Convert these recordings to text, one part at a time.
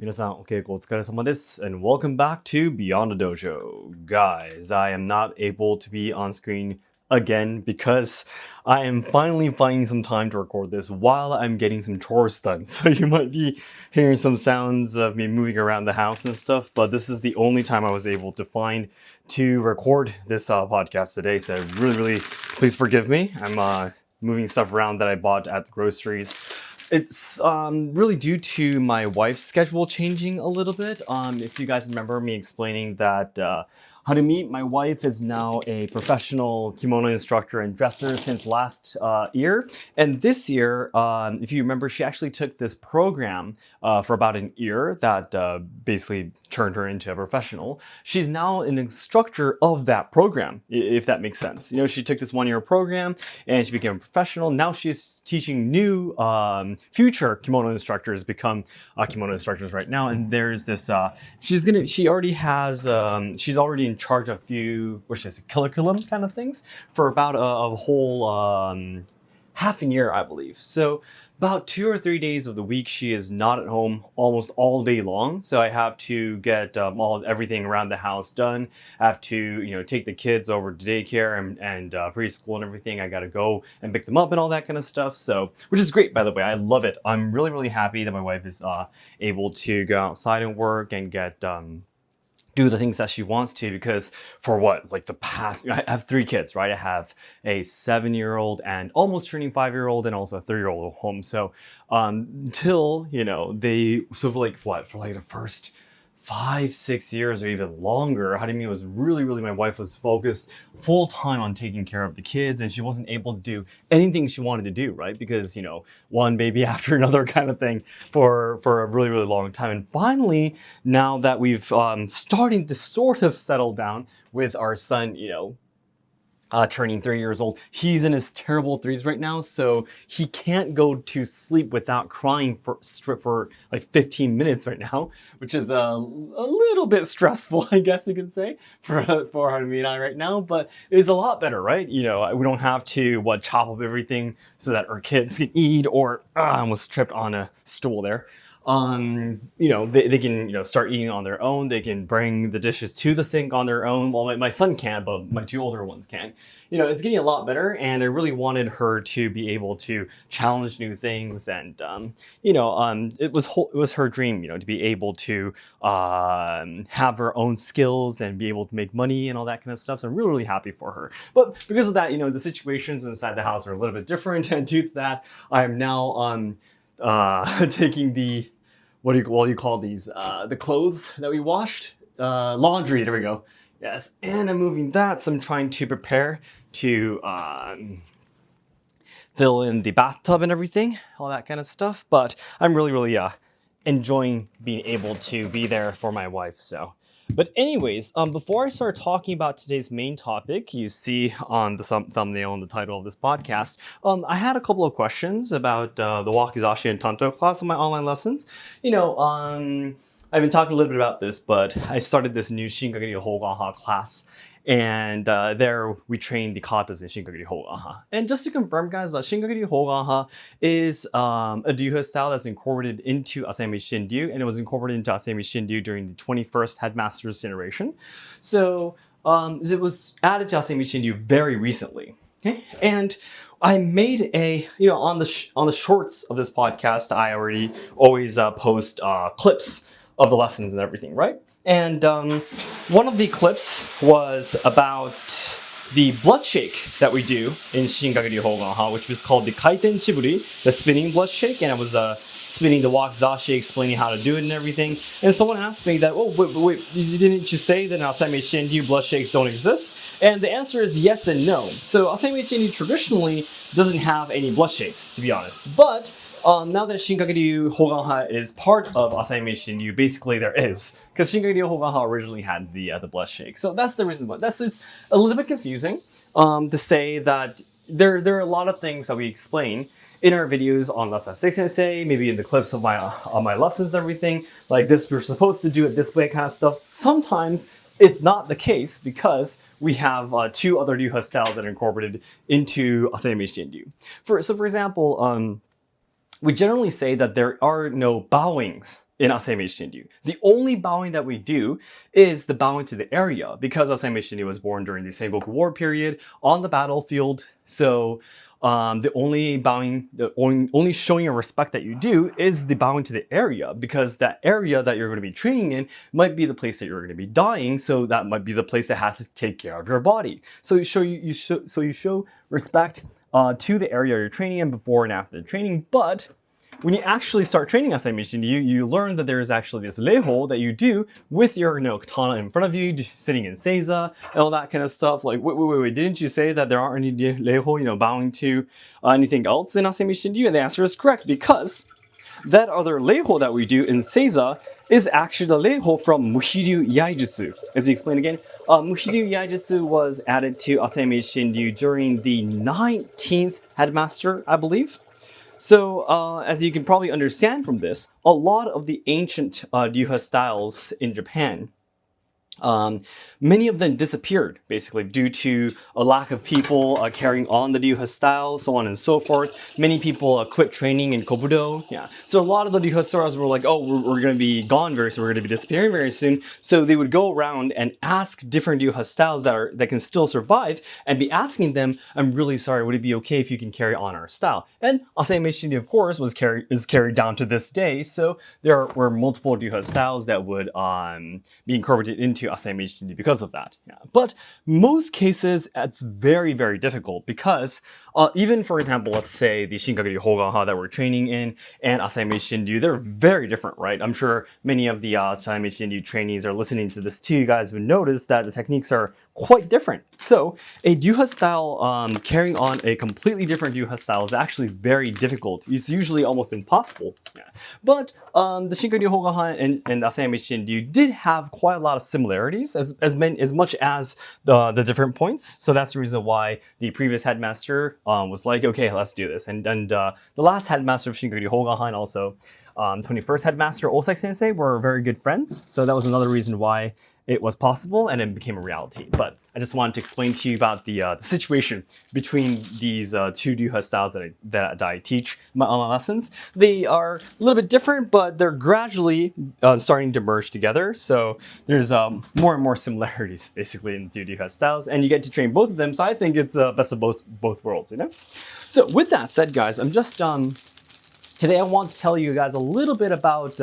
皆さん、お稽古お疲れ様です and welcome back to Beyond the Dojo. Guys, I am not able to be on screen again because I am finally finding some time to record this while I'm getting some chores done. So you might be hearing some sounds of me moving around the house and stuff, but this is the only time I was able to find to record this podcast today. So really, please forgive me. I'm moving stuff around that I bought at the groceries. It's really due to my wife's schedule changing a little bit. If you guys remember me explaining that Harumi, my wife, is now a professional kimono instructor and dresser since last year. And this year, if you remember, she actually took this program for about an year that basically turned her into a professional. She's now an instructor of that program, if that makes sense. You know, she took this 1 year program and she became a professional. Now she's teaching new future kimono instructors become kimono instructors right now. And there's this, she's already in charge of a few, which is a curriculum kind of things for about a whole half a year, I believe. So about 2 or 3 days of the week, she is not at home almost all day long. So I have to get everything around the house done. I have to, take the kids over to daycare and preschool and everything. I got to go and pick them up and all that kind of stuff. So, which is great, by the way. I love it. I'm really happy that my wife is able to go outside and work and get do the things that she wants to, because for the past, I have 3 kids, right? I have a 7-year-old and almost turning 5-year-old and also a 3-year-old at home. So until, they, so for the first 5-6 years or even longer, Harumi was really, my wife was focused full time on taking care of the kids, and she wasn't able to do anything she wanted to do, right? Because, one baby after another kind of thing for a really long time. And finally, now that we've starting to sort of settle down with our son, turning 3 years old. He's in his terrible 3s right now, so he can't go to sleep without crying for like 15 minutes right now, which is a little bit stressful, I guess you could say, for Harumi and I right now, but it's a lot better, right? We don't have to chop up everything so that our kids can eat, or I almost tripped on a stool there. They can, start eating on their own. They can bring the dishes to the sink on their own. Well, my son can't, but my 2 older ones can. It's getting a lot better, and I really wanted her to be able to challenge new things, and it was her dream, to be able to have her own skills and be able to make money and all that kind of stuff. So I'm really happy for her. But because of that, the situations inside the house are a little bit different, and due to that, I am now taking the, what do you call these? The clothes that we washed? Laundry, there we go. Yes, and I'm moving that, so I'm trying to prepare to fill in the bathtub and everything, all that kind of stuff. But I'm really enjoying being able to be there for my wife, so. But anyways, before I start talking about today's main topic, you see on the thumbnail and the title of this podcast, I had a couple of questions about the wakizashi and tanto class in my online lessons. I've been talking a little bit about this, but I started this new Shinkagari Hogaha class, and there we train the katas in Shinkagari Hogaha. And just to confirm, guys, Shinkagari Hogaha is a Ryuho style that's incorporated into Asayama Ichiden-ryu, and it was incorporated into Asayama Ichiden-ryu during the 21st headmaster's generation. So it was added to Asayama Ichiden-ryu very recently. Okay, and I made a, on the shorts of this podcast, I always post clips of the lessons and everything, right? And one of the clips was about the blood shake that we do in Shinkagari Hogaha, which was called the Kaiten Chiburi, the spinning blood shake, and I was spinning the wakizashi, explaining how to do it and everything. And someone asked me that, wait, didn't you say that in Asayama Ichiden-ryu blood shakes don't exist? And the answer is yes and no. So Asayama Ichiden-ryu traditionally doesn't have any blood shakes, to be honest. But now that Shinkagari Hogaha is part of Asayama Ichiden-ryu, basically there is, because Shinkagari Hogaha originally had the blood shake. So that's the reason why. It's a little bit confusing to say that there are a lot of things that we explain in our videos on Seki Sensei, maybe in the clips of my lessons and everything, like this, we're supposed to do it this way kind of stuff. Sometimes it's not the case because we have 2 other Ryuho styles that are incorporated into Asayama Ichiden-ryu. For example, we generally say that there are no bowings in Asayama Ichiden-ryu. The only bowing that we do is the bowing to the area, because Asayama Ichiden-ryu was born during the Sengoku War period on the battlefield. So the only bowing, the only showing of respect that you do is the bowing to the area, because that area that you're going to be training in might be the place that you're going to be dying. So that might be the place that has to take care of your body. So you show respect to the area you're training in before and after the training. But when you actually start training Asayama Ichiden-ryu, you learn that there is actually this reiho that you do with your katana in front of you, sitting in seiza, and all that kind of stuff. Like, wait, didn't you say that there aren't any reiho, bowing to anything else in Asayama Ichiden-ryu? And the answer is correct, because that other reiho that we do in seiza is actually the reiho from Muhiryu iaijutsu. As we explain again, Muhiryu iaijutsu was added to Asayama Ichiden-ryu during the 19th headmaster, I believe. So, as you can probably understand from this, a lot of the ancient ryuha styles in Japan, many of them disappeared, basically, due to a lack of people carrying on the ryuha style, so on and so forth. Many people quit training in Kobudo. Yeah. So a lot of the ryuha styles were like, oh, we're going to be gone very soon, we're going to be disappearing very soon. So they would go around and ask different ryuha styles that can still survive, and be asking them, I'm really sorry, would it be okay if you can carry on our style? And Asayama Ichiden-ryu, of course, is carried down to this day. So there were multiple ryuha styles that would be incorporated into Asayama Ichiden-ryu because of that. Yeah. But most cases, it's very, very difficult, because even, for example, let's say the Shinkagyu Hoganha that we're training in and Asayama Ichiden-ryu, they're very different, right? I'm sure many of the Asayama Ichiden-ryu trainees are listening to this too. You guys would notice that the techniques are quite different. So a ryuha style carrying on a completely different ryuha style is actually very difficult. It's usually almost impossible. Yeah. But the Shinkagyu Hoganha and Asayama Ichiden-ryu did have quite a lot of similarities, as much as the different points. So that's the reason why the previous headmaster was like, okay, let's do this. And the last headmaster of Shinkagyu Hoganha and also 21st headmaster Seki Sensei were very good friends. So that was another reason why it was possible and it became a reality. But I just wanted to explain to you about the situation between these two ryuha styles that I teach in my online lessons. They are a little bit different, but they're gradually starting to merge together. So there's more and more similarities, basically, in the two ryuha styles, and you get to train both of them. So I think it's best of both worlds, So with that said, guys, I'm just today I want to tell you guys a little bit about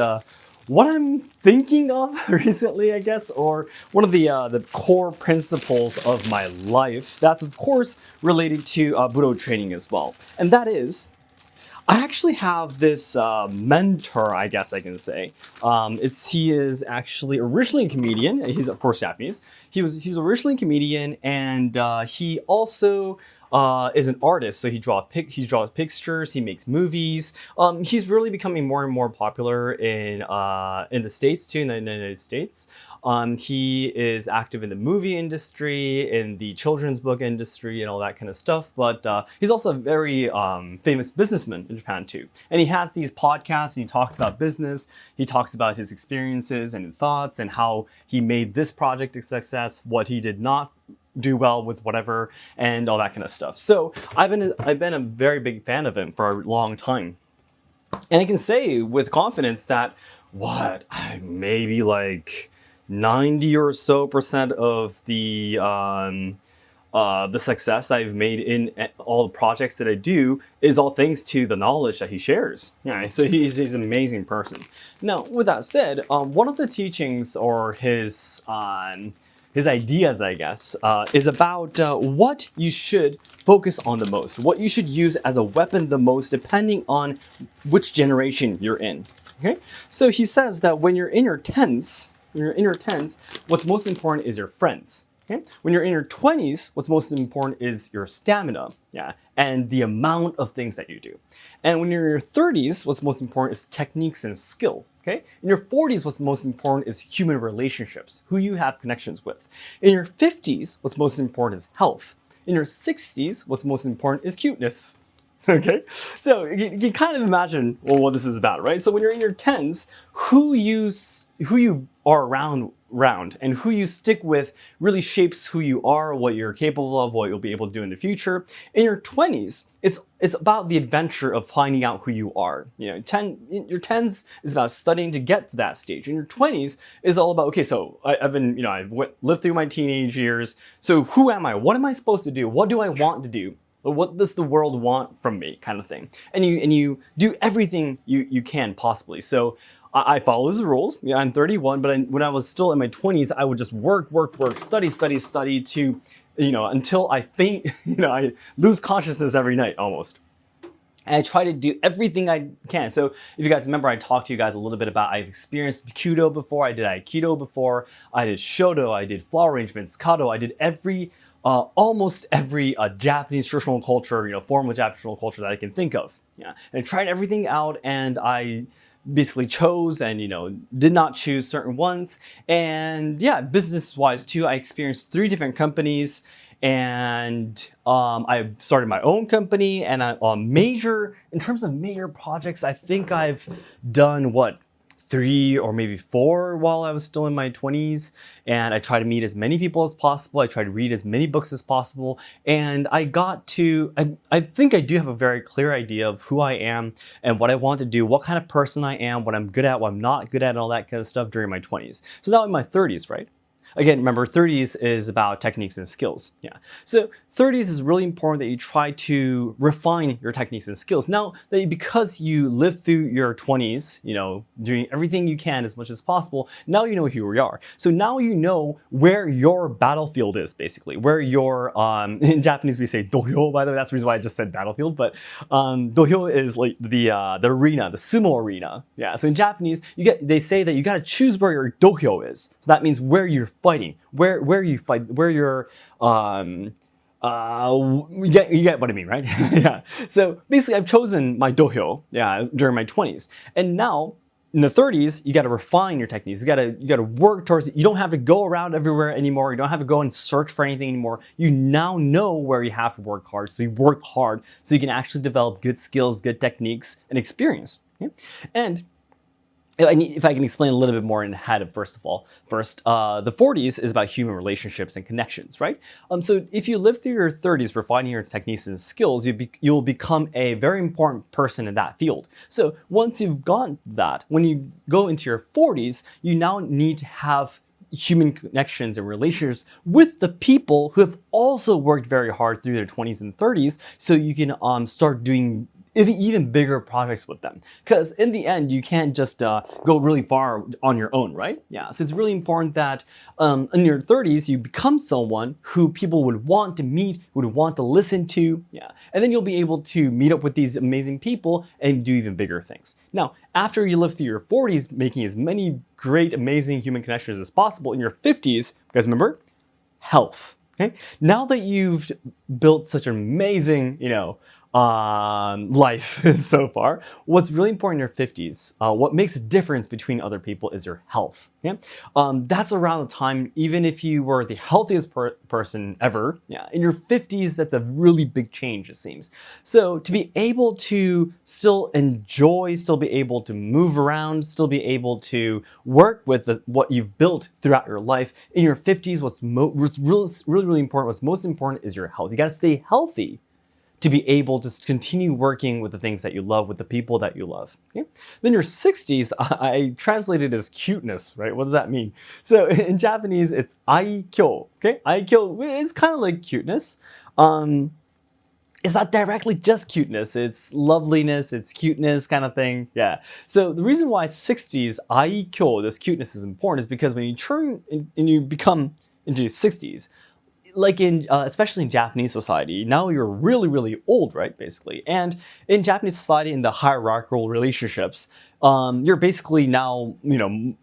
what I'm thinking of recently, I guess, or one of the core principles of my life that's, of course, related to Budo training as well. And that is, I actually have this mentor, I guess I can say. He is actually originally a comedian. He's, of course, Japanese. He's originally a comedian, and he also is an artist. So he draws pictures, he makes movies. He's really becoming more and more popular in the States too, in the United States. He is active in the movie industry, in the children's book industry, and all that kind of stuff. But he's also a very famous businessman in Japan too. And he has these podcasts, and he talks about business. He talks about his experiences and thoughts, and how he made this project a success, what he did not do well with whatever, and all that kind of stuff. So I've been a very big fan of him for a long time. And I can say with confidence that maybe like 90 or so percent of the success I've made in all the projects that I do is all thanks to the knowledge that he shares. Yeah, so he's an amazing person. Now, with that said, one of the teachings or his ideas, I guess, is about what you should focus on the most, what you should use as a weapon the most, depending on which generation you're in. Okay, so he says that when you're in your tens, what's most important is your friends. Okay? When you're in your 20s, what's most important is your stamina, and the amount of things that you do. And when you're in your 30s, what's most important is techniques and skill. Okay? In your 40s, what's most important is human relationships, who you have connections with. In your 50s, what's most important is health. In your 60s, what's most important is cuteness. Okay, so you can kind of imagine what this is about, right? So when you're in your 10s, who you are around around, and who you stick with really shapes who you are, what you're capable of, what you'll be able to do in the future. In your 20s, it's about the adventure of finding out who you are. You know, your 10s is about studying to get to that stage. In your 20s is all about, okay, so I've been, you know, lived through my teenage years. So who am I? What am I supposed to do? What do I want to do? What does the world want from me, kind of thing? And you do everything you can possibly. So I follow his rules. Yeah, I'm 31, but when I was still in my 20s, I would just work, study to, you know, until I faint. You know, I lose consciousness every night almost. And I try to do everything I can. So if you guys remember, I talked to you guys a little bit about I've experienced Kyudo before, I did Aikido before, I did Shodo, I did flower arrangements, Kado, I did almost every Japanese traditional culture, you know, form of Japanese traditional culture that I can think of. Yeah, and I tried everything out, and I basically chose and, you know, did not choose certain ones. And yeah, business wise too, I experienced 3 different companies, and I started my own company. And in terms of major projects, I think I've done 3 or maybe 4 while I was still in my 20s. And I try to meet as many people as possible. I try to read as many books as possible. And I think I do have a very clear idea of who I am and what I want to do, what kind of person I am, what I'm good at, what I'm not good at, and all that kind of stuff during my 20s. So now in my 30s, right? Again, remember, 30s is about techniques and skills. Yeah. So 30s is really important that you try to refine your techniques and skills. Now, because you lived through your 20s, you know, doing everything you can as much as possible, now you know who you are. So now you know where your battlefield is, basically. Where your, in Japanese we say dojo, by the way, that's the reason why I just said battlefield, but dojo is like the arena, the sumo arena. Yeah, so in Japanese, they say that you gotta choose where your dojo is. So that means where you're fighting, where you fight, where you're you get what I mean, right? Yeah. So basically, I've chosen my dojo, yeah, during my 20s, and now in the 30s, you got to refine your techniques. You got to work towards it. You don't have to go around everywhere anymore. You don't have to go and search for anything anymore. You now know where you have to work hard. So you work hard so you can actually develop good skills, good techniques, and experience. Yeah? And if I can explain a little bit more in ahead, first, the 40s is about human relationships and connections, right? So if you live through your 30s refining your techniques and skills, you'll become a very important person in that field. So once you've gotten that, when you go into your 40s, you now need to have human connections and relationships with the people who have also worked very hard through their 20s and 30s, so you can start doing even bigger projects with them. Because in the end, you can't just go really far on your own, right? Yeah, so it's really important that in your 30s, you become someone who people would want to meet, would want to listen to, yeah. And then you'll be able to meet up with these amazing people and do even bigger things. Now, after you live through your 40s, making as many great, amazing human connections as possible, in your 50s, guys remember, health. Okay? Now that you've built such an amazing, you know, life so far, what's really important in your 50s, what makes a difference between other people is your health. Okay? That's around the time, even if you were the healthiest person ever, yeah, in your 50s, that's a really big change, it seems. So to be able to still enjoy, still be able to move around, still be able to work with what you've built throughout your life, in your 50s, what's really important, what's most important is your health. You gotta stay healthy to be able to continue working with the things that you love, with the people that you love. Okay? Then your 60s, I translated as cuteness, right? What does that mean? So in Japanese, it's aikyo. Okay, aikyo is kind of like cuteness. It's not directly just cuteness, it's loveliness, it's cuteness kind of thing. Yeah. So the reason why 60s, aikyo, this cuteness is important is because when you turn and you become into 60s, like especially in Japanese society, now you're really old, right, basically. And in Japanese society, in the hierarchical relationships, you're basically now, you know,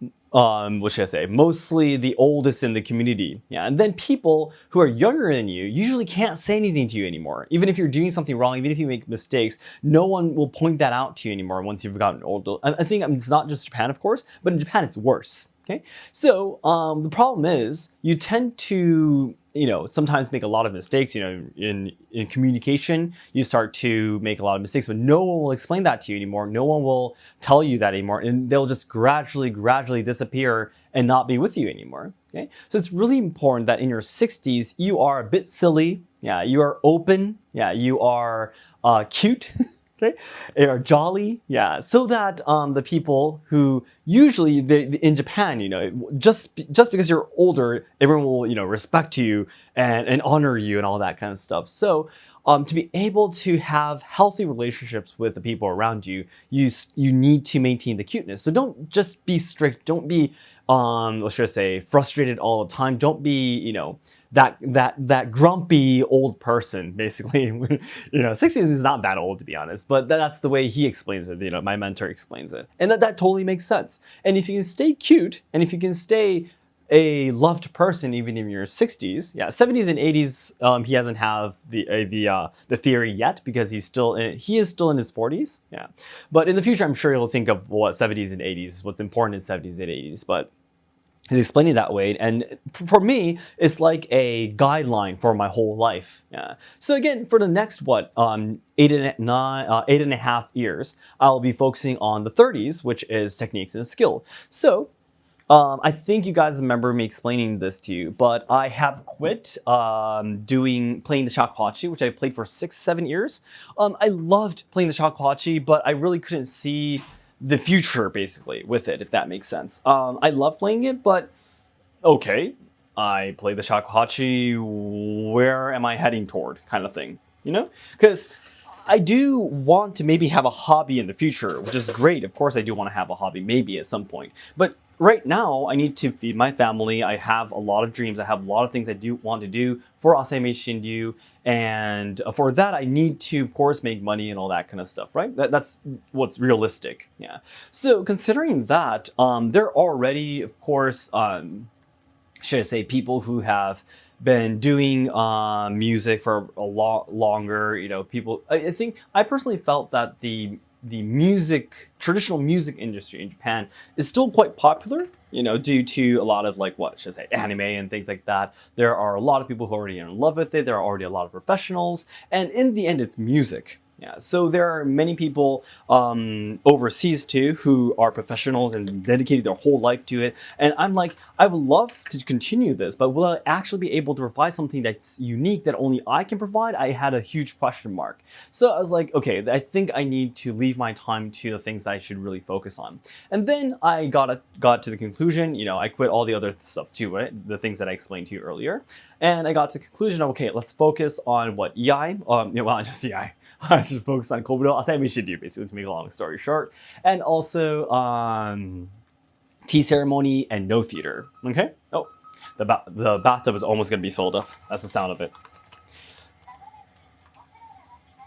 what should I say, mostly the oldest in the community. Yeah, and then people who are younger than you usually can't say anything to you anymore. Even if you're doing something wrong, even if you make mistakes, no one will point that out to you anymore once you've gotten older. I think it's not just Japan, of course, but in Japan it's worse. Okay, so the problem is you tend to sometimes make a lot of mistakes, in communication. You start to make a lot of mistakes, but no one will explain that to you anymore. No one will tell you that anymore, and they'll just gradually disappear and not be with you anymore. Okay, so it's really important that in your 60s you are a bit silly. Yeah, you are open. Yeah, you are cute. Okay, they are jolly, yeah. So that the people who usually in Japan, just because you're older, everyone will respect you and honor you and all that kind of stuff. So to be able to have healthy relationships with the people around you, you need to maintain the cuteness. So don't just be strict. Don't be what should I say, frustrated all the time. Don't be that grumpy old person, basically. 60s is not that old, to be honest, but that's the way he explains it. My mentor explains it, and that totally makes sense. And if you can stay cute, and if you can stay a loved person even in your 60s, yeah, 70s and 80s, he hasn't have the theory yet, because he is still in his 40s, yeah. But in the future, I'm sure he'll think of what 70s and 80s, what's important in 70s and 80s, but he's explaining that way, and for me, it's like a guideline for my whole life. Yeah. So again, for the next 8.5 years, I'll be focusing on the 30s, which is techniques and skill. So I think you guys remember me explaining this to you, but I have quit playing the shakuhachi, which I played for 6-7 years. I loved playing the shakuhachi, but I really couldn't see the future, basically, with it, if that makes sense. I love playing it, but okay, I play the shakuhachi, where am I heading toward, kind of thing, Because I do want to maybe have a hobby in the future, which is great. Of course, I do want to have a hobby maybe at some point. But right now, I need to feed my family. I have a lot of dreams. I have a lot of things I do want to do for Asayama Ichiden-ryu. And for that, I need to, of course, make money and all that kind of stuff, right? That's what's realistic. Yeah. So considering that, there are already, of course, should I say, people who have been doing music for a lot longer. People. I think I personally felt that the traditional music industry in Japan is still quite popular. Due to a lot of what should I say, anime and things like that. There are a lot of people who are already in love with it. There are already a lot of professionals, and in the end, it's music. Yeah, so there are many people overseas too who are professionals and dedicated their whole life to it. And I'm like, I would love to continue this, but will I actually be able to provide something that's unique that only I can provide? I had a huge question mark. So I was like, okay, I think I need to leave my time to the things that I should really focus on. And then I got to the conclusion, I quit all the other stuff too, right? The things that I explained to you earlier. And I got to the conclusion of, okay, let's focus on what EI, just EI. I should focus on Budo, Asayama Ichiden-ryu, basically, to make a long story short. And also tea ceremony and no theater. Okay? Oh, the bathtub is almost going to be filled up. That's the sound of it.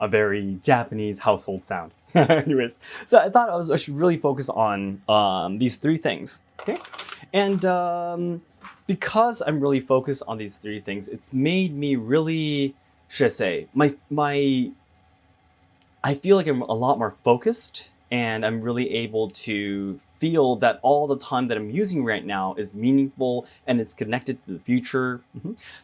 A very Japanese household sound. Anyways, so I thought I should really focus on these 3 things. Okay? And because I'm really focused on these 3 things, it's made me really, should I say, I feel like I'm a lot more focused, and I'm really able to feel that all the time that I'm using right now is meaningful and it's connected to the future.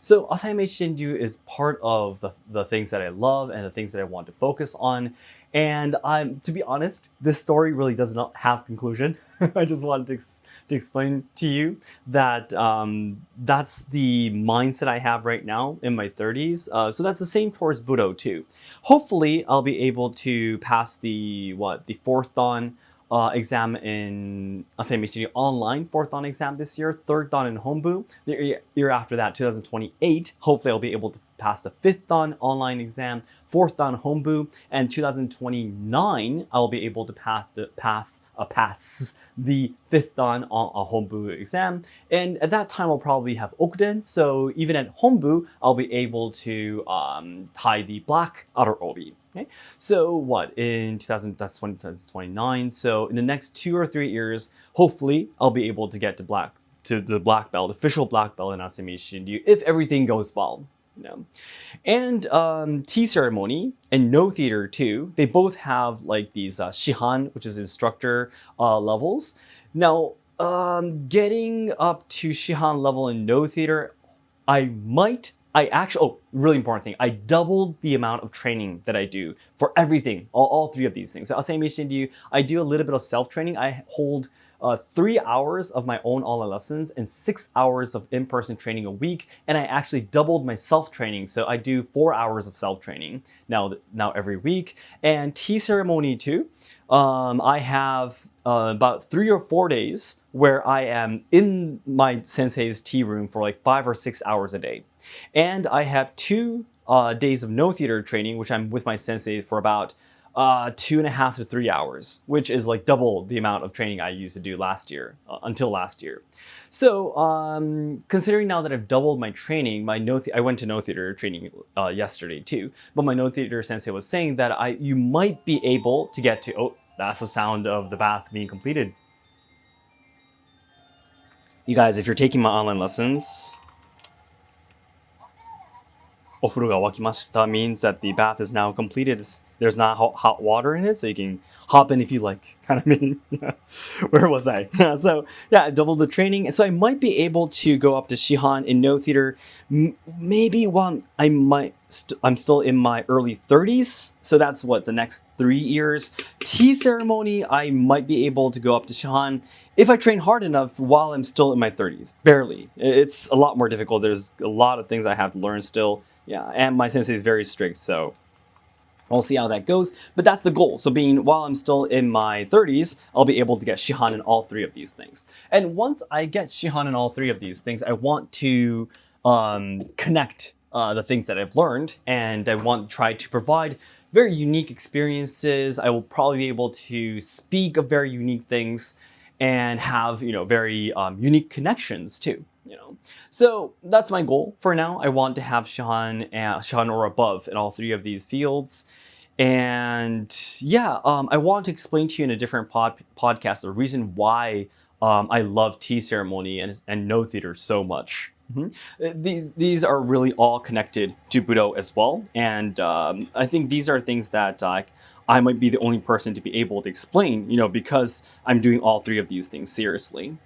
So Asayama Ichiden-ryu is part of the things that I love and the things that I want to focus on. And to be honest, this story really does not have conclusion. I just wanted to explain to you that that's the mindset I have right now in my 30s. So that's the same towards Budo too. Hopefully, I'll be able to pass the 4th Dan exam in Asayama Ichiden-ryu online, 4th Dan exam this year, 3rd Dan in Honbu. The year after that, 2028, hopefully I'll be able to pass the 5th Dan online exam, 4th Dan Honbu, and 2029 I'll be able to pass the 5th Dan on Honbu exam. And at that time, I'll probably have Okuden. So even at Honbu, I'll be able to tie the black outer obi. Okay. So in 2029. So in the next 2 or 3 years, hopefully I'll be able to get to the black belt, official black belt in Asayama Ichiden-ryu, if everything goes well. And tea ceremony and no theater too, they both have these shihan, which is instructor levels. Now getting up to shihan level in no theater, I might I actually, oh, really important thing. I doubled the amount of training that I do for everything, all three of these things. So Asayama Ichiden-ryu, I do a little bit of self-training. I hold 3 hours of my own online lessons and 6 hours of in-person training a week. And I actually doubled my self-training. So I do 4 hours of self-training now every week. And tea ceremony too. I have about 3 or 4 days where I am in my sensei's tea room for like 5 or 6 hours a day. And I have 2 days of no theater training, which I'm with my sensei for about 2.5 to 3 hours, which is like double the amount of training I used to do last year, until last year. So considering now that I've doubled my training, I went to no theater training yesterday too, but my no theater sensei was saying that you might be able to get to, oh, that's the sound of the bath being completed. You guys, if you're taking my online lessons, お風呂が沸きました means that the bath is now completed. There's not hot water in it, so you can hop in if you like, kind of meaning. Where was I? So yeah, double the training. So I might be able to go up to Shihan in no theater. Maybe while I'm still in my early 30s. So that's what, the next 3 years. Tea ceremony, I might be able to go up to Shihan if I train hard enough while I'm still in my 30s. Barely. It's a lot more difficult. There's a lot of things I have to learn still. Yeah, and my sensei is very strict, so we'll see how that goes. But that's the goal. So while I'm still in my 30s, I'll be able to get Shihan in all 3 of these things. And once I get Shihan in all 3 of these things, I want to connect the things that I've learned, and I want to try to provide very unique experiences. I will probably be able to speak of very unique things and have, very unique connections too. So that's my goal for now. I want to have Shihan or above in all 3 of these fields. And yeah, I want to explain to you in a different podcast the reason why I love tea ceremony and no theater so much. These are really all connected to Budo as well. And I think these are things that I might be the only person to be able to explain, because I'm doing all 3 of these things seriously.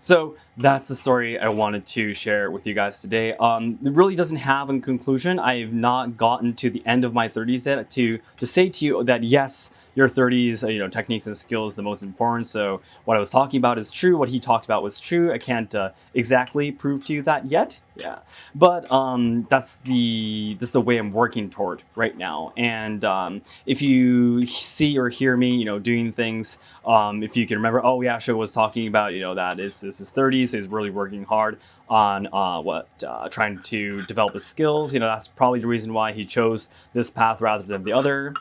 So that's the story I wanted to share with you guys today. It really doesn't have a conclusion. I've not gotten to the end of my 30s yet to say to you that yes, your 30s, techniques and skills the most important. So what I was talking about is true. What he talked about was true. I can't exactly prove to you that yet. Yeah, but that's the way I'm working toward right now. And if you see or hear me, doing things, if you can remember, oh yeah, Shogo was talking about, that this is 30, so he's really working hard on trying to develop his skills. That's probably the reason why he chose this path rather than the other.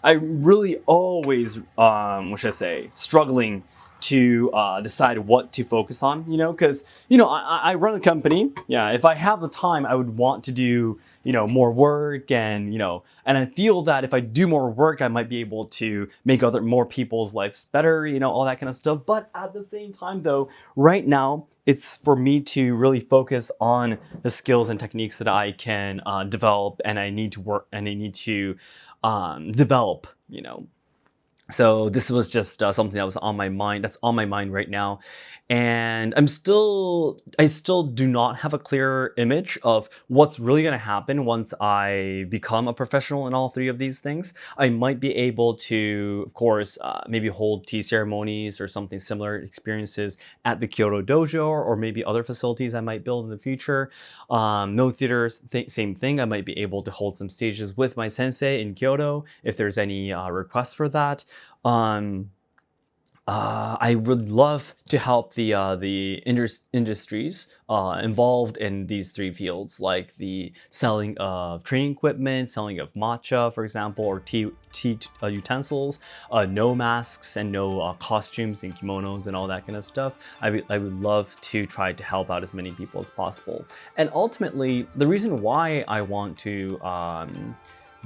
I really always, what should I say, struggling to decide what to focus on, because, I run a company. Yeah, if I have the time, I would want to do, more work and, and I feel that if I do more work, I might be able to make more people's lives better, all that kind of stuff. But at the same time, though, right now, it's for me to really focus on the skills and techniques that I can develop, and I need to work and I need to develop, So this was just something that was on my mind. That's on my mind right now. And I still do not have a clear image of what's really going to happen once I become a professional in all 3 of these things. I might be able to, of course, maybe hold tea ceremonies or something similar experiences at the Kyoto Dojo, or maybe other facilities I might build in the future. No theater, same thing. I might be able to hold some stages with my sensei in Kyoto if there's any requests for that. I would love to help the industries involved in these 3 fields, like the selling of training equipment, selling of matcha, for example, or tea utensils, no masks and no costumes and kimonos and all that kind of stuff. I would love to try to help out as many people as possible. And ultimately, the reason why I want to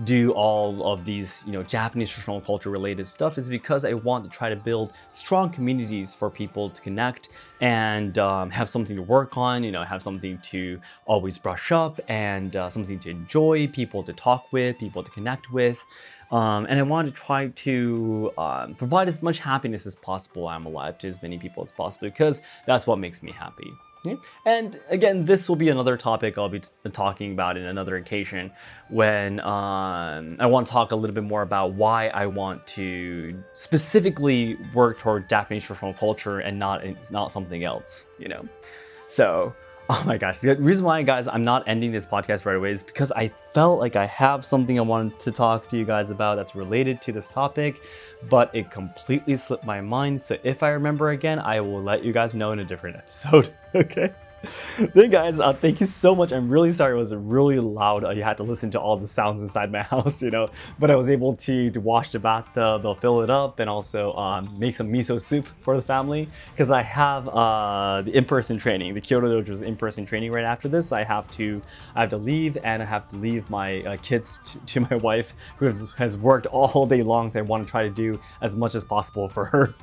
do all of these, Japanese traditional culture related stuff is because I want to try to build strong communities for people to connect and have something to work on, have something to always brush up and something to enjoy, people to talk with, people to connect with. And I want to try to provide as much happiness as possible while I'm alive to as many people as possible, because that's what makes me happy. Okay? And again, this will be another topic I'll be talking about in another occasion when I want to talk a little bit more about why I want to specifically work toward Japanese traditional culture and not something else, you know. So, oh my gosh, the reason why, guys, I'm not ending this podcast right away is because I felt like I have something I wanted to talk to you guys about that's related to this topic, but it completely slipped my mind. So if I remember again, I will let you guys know in a different episode, okay? Then guys, thank you so much. I'm really sorry it was really loud. You had to listen to all the sounds inside my house, you know, but I was able to wash the bathtub, they'll fill it up, and also make some miso soup for the family, because I have the in-person training, the Kyoto Dojo's in-person training right after this. I have to leave, and I have to leave my kids to my wife, who has worked all day long, so I want to try to do as much as possible for her.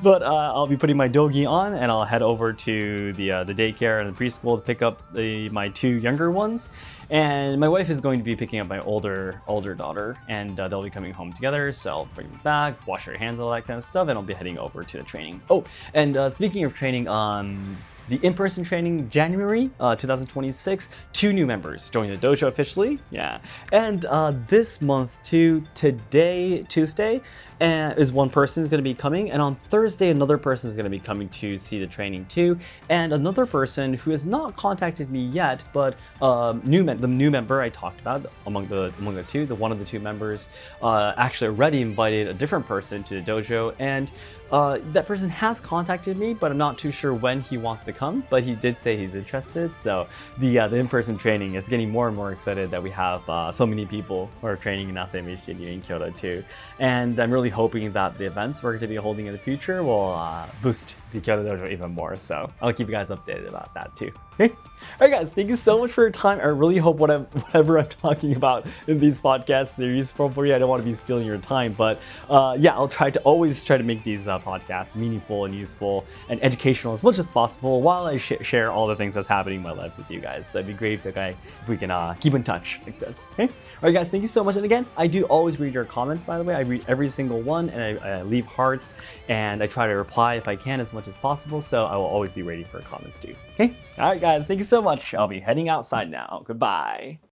But I'll be putting my dogi on, and I'll head over to the daycare and the preschool to pick up my two younger ones, and my wife is going to be picking up my older daughter, and they'll be coming home together. So I'll bring them back, wash their hands, all that kind of stuff, and I'll be heading over to the training. Oh, and speaking of training, the in-person training, January 2026, 2 new members joined the dojo officially. Yeah, and this month too, today, Tuesday, is one person is going to be coming, and on Thursday another person is going to be coming to see the training too, and another person who has not contacted me yet, but the new member I talked about among the two, one of the 2 members actually already invited a different person to the dojo, and that person has contacted me, but I'm not too sure when he wants to come, but he did say he's interested. So the in-person training is getting more and more excited that we have so many people who are training in Asayama Ichiden-ryu in Kyoto too. And I'm really hoping that the events we're going to be holding in the future will boost the Kyoto Dojo even more. So I'll keep you guys updated about that too. Okay? Alright guys, thank you so much for your time. I really hope whatever I'm talking about in these podcast series for you. I don't want to be stealing your time, but yeah, I'll always try to make these podcasts meaningful and useful and educational as much as possible while I share all the things that's happening in my life with you guys. So it'd be great if we can keep in touch like this. Okay? Alright guys, thank you so much. And again, I do always read your comments, by the way. I read every single one, and I leave hearts, and I try to reply if I can as much as possible. So I will always be ready for comments too. Okay? Alright guys, thank you so much. I'll be heading outside now. Goodbye.